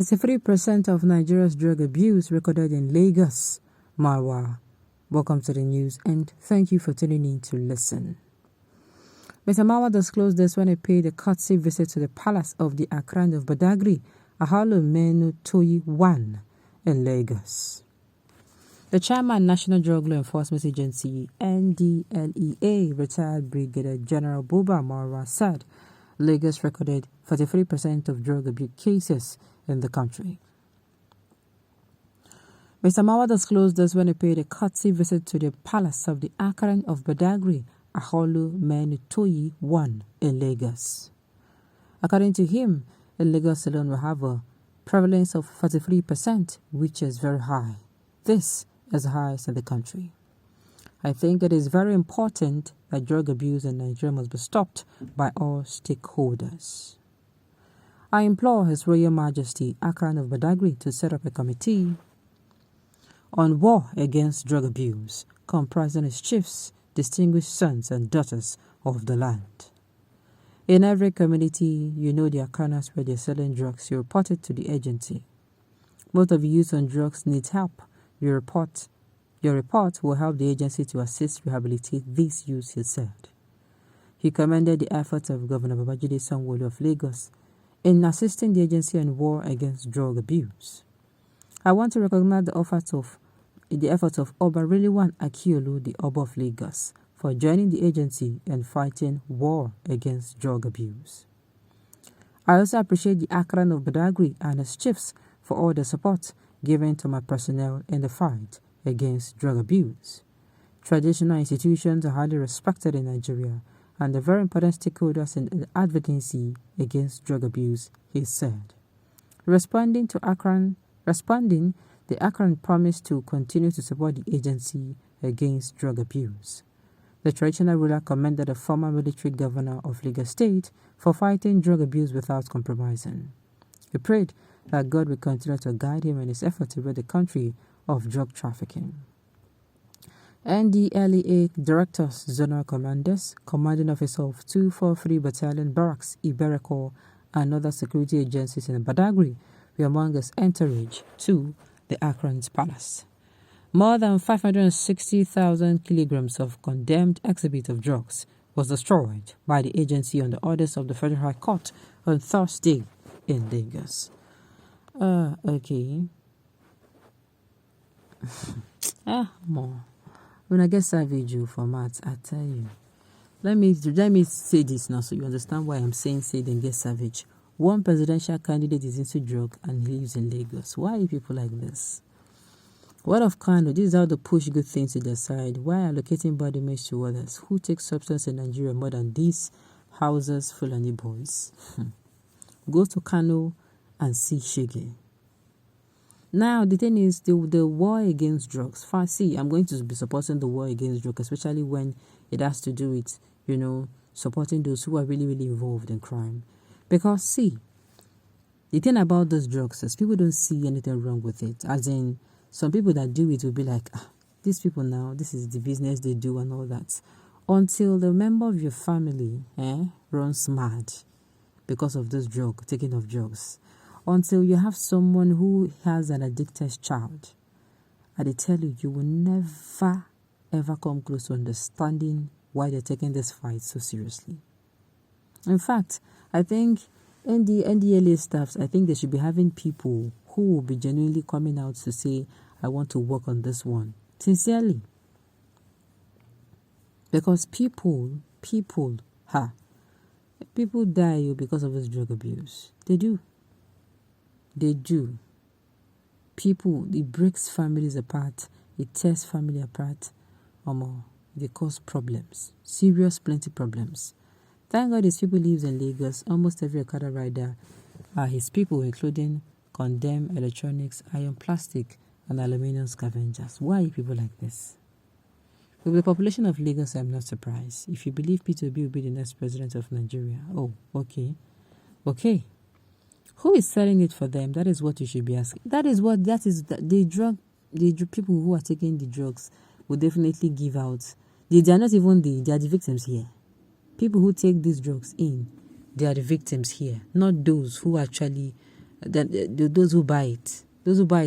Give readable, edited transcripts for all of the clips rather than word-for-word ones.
33% of Nigeria's drug abuse recorded in Lagos. Marwa. Welcome to the news and thank you for tuning in to listen. Mr. Marwa disclosed this when he paid a courtesy visit to the palace of the Akran of Badagry, Ahalo Menu Toyi 1 in Lagos. The chairman, National Drug Law Enforcement Agency, NDLEA, retired Brigadier General Buba Marwa said Lagos recorded 43% of drug abuse cases in the country. Mr. Marwa disclosed this when he paid a courtesy visit to the palace of the Akran of Badagry, Aholu Menitoyi 1 in Lagos. According to him, in Lagos alone will have a prevalence of 43%, which is very high. This is the highest in the country. I think it is very important that drug abuse in Nigeria must be stopped by all stakeholders. I implore His Royal Majesty Akran of Badagry to set up a committee on war against drug abuse, comprising its chiefs, distinguished sons and daughters of the land. In every community, you know there are corners where they're selling drugs. You report it to the agency. Most of you youth on drugs need help. Your report will help the agency to assist rehabilitate these youths, he said. He commended the efforts of Governor Babajide Sanwo-Olu of Lagos in assisting the agency in war against drug abuse. I want to recognize the efforts of Oba Riliwan Akiolu, the Oba of Lagos, for joining the agency in fighting war against drug abuse. I also appreciate the Akran of Badagry and his chiefs for all the support given to my personnel in the fight against drug abuse. Traditional institutions are highly respected in Nigeria and are very important stakeholders in the advocacy against drug abuse, he said. Responding, the Akran promised to continue to support the agency against drug abuse. The traditional ruler commended the former military governor of Lagos State for fighting drug abuse without compromising. He prayed that God will continue to guide him in his effort to rid the country of drug trafficking. NDLEA Directors, Zonal Commanders, Commanding Officer of 243 Battalion Barracks, Ibereko, and other security agencies in Badagry were among his entourage to the Akran's palace. More than 560,000 kilograms of condemned exhibit of drugs was destroyed by the agency on the orders of the Federal High Court on Thursday in Lagos. Okay. More. When I get savage you for maths, I tell you. Let me say this now so you understand why I'm saying say then get savage. One presidential candidate is into drug and he lives in Lagos. Why are people like this? What of kind of this is how to push good things to their side? Why allocating bad image to others? Who takes substance in Nigeria more than these houses Fulani boys? Go to Kano and see Shege. Now, the thing is, the war against drugs. See, I'm going to be supporting the war against drugs, especially when it has to do with, supporting those who are really, really involved in crime. Because, see, the thing about those drugs is people don't see anything wrong with it. As in, some people that do it will be like, these people now, this is the business they do and all that. Until the member of your family runs mad because of this drug, taking of drugs. Until you have someone who has an addicted child. I tell you, you will never, ever come close to understanding why they're taking this fight so seriously. In fact, I think in the NDLA staffs, I think they should be having people who will be genuinely coming out to say, I want to work on this one. Sincerely. Because people die because of this drug abuse. They do. People, it breaks families apart. It tears family apart. They cause problems. Serious, plenty problems. Thank God his people lives in Lagos. Almost every Okada rider are his people, including condemned electronics, iron, plastic, and aluminium scavengers. Why are people like this? With the population of Lagos, I'm not surprised. If you believe Peter Obi will be the next president of Nigeria, okay. Who is selling it for them? That is what you should be asking. The people who are taking the drugs will definitely give out. They are not even they are the victims here. People who take these drugs in, they are the victims here, not those who actually then those who buy it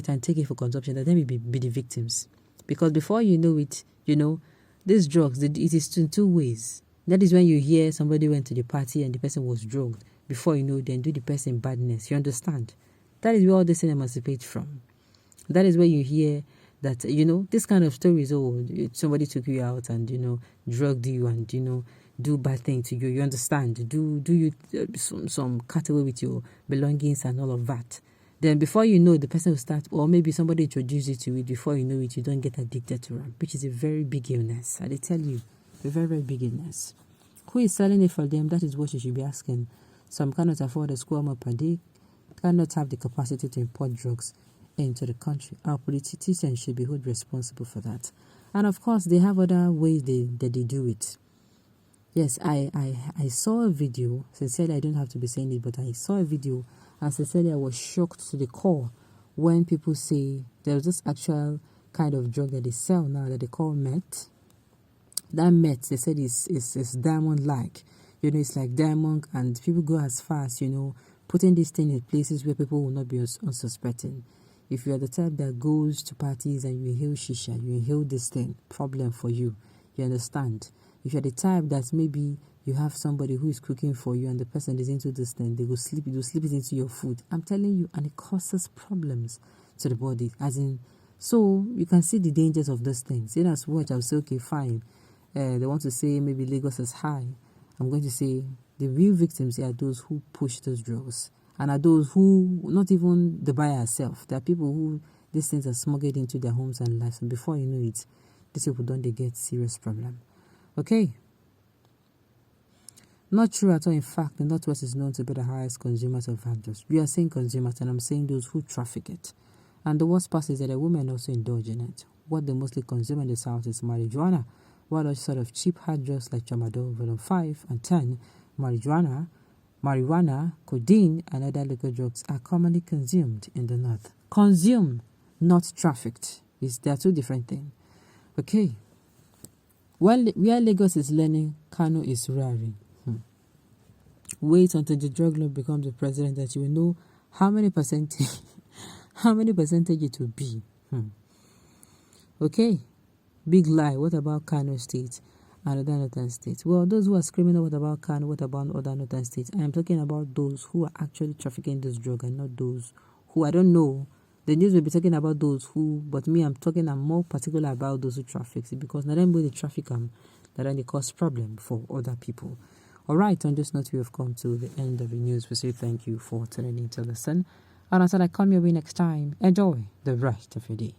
and take it for consumption, that then will be the victims. Because before you know it, these drugs, it is in two ways. That is when you hear somebody went to the party and the person was drugged. Before you know, then do the person badness. You understand? That is where all this thing emancipates from. That is where you hear that, this kind of stories, somebody took you out and, drugged you and, do bad things to you. You understand? Do you some cut away with your belongings and all of that. Then before you know, the person will start, or maybe somebody introduces you to it. Before you know it, you don't get addicted to it, which is a very big illness. I tell you, a very, very big illness. Who is selling it for them? That is what you should be asking. Some cannot afford a square meal per day, cannot have the capacity to import drugs into the country. Our politicians should be held responsible for that. And of course, they have other ways that they do it. Yes, I saw a video. Sincerely, I don't have to be saying it, but I saw a video, and sincerely, I was shocked to the core when people say there's this actual kind of drug that they sell now that they call meth. That meth, they said, is diamond-like. It's like diamond, and people go as far as, putting this thing in places where people will not be unsuspecting. If you are the type that goes to parties and you inhale shisha, you inhale this thing, problem for you. You understand? If you're the type that maybe you have somebody who is cooking for you and the person is into this thing, they'll slip it into your food. I'm telling you, and it causes problems to the body. So you can see the dangers of these things. In as much, I'll say, okay, fine. They want to say maybe Lagos is high. I'm going to say the real victims are those who push those drugs. And are those who, not even the buyer herself, there are people who these things are smuggled into their homes and lives. And before you know it, these people they get serious problem. Okay? Not true at all. In fact, the Northwest is known to be the highest consumers of hard drugs. We are saying consumers, and I'm saying those who traffic it. And the worst part is that the women also indulge in it. What they mostly consume in the South is marijuana, while other sort of cheap hard drugs like tramadol, volume 5 and 10, marijuana, codeine, and other liquor drugs are commonly consumed in the North. Consumed, not trafficked. They are two different things. Okay. Well, where Lagos is learning, Kano is rearing. Wait until the drug lord becomes the president that you will know how many percentage it will be. Okay. Big lie. What about Kano State and other northern states? Well, those who are screaming, what about Kano? What about other northern states? I am talking about those who are actually trafficking this drug and not those who, I don't know. The news will be talking about those who, but me, I'm more particular about those who traffic it, because not only they traffic them, that then they cause problem for other people. All right, on this note, we have come to the end of the news. We say thank you for tuning in to listen. And until I come your way next time, enjoy the rest of your day.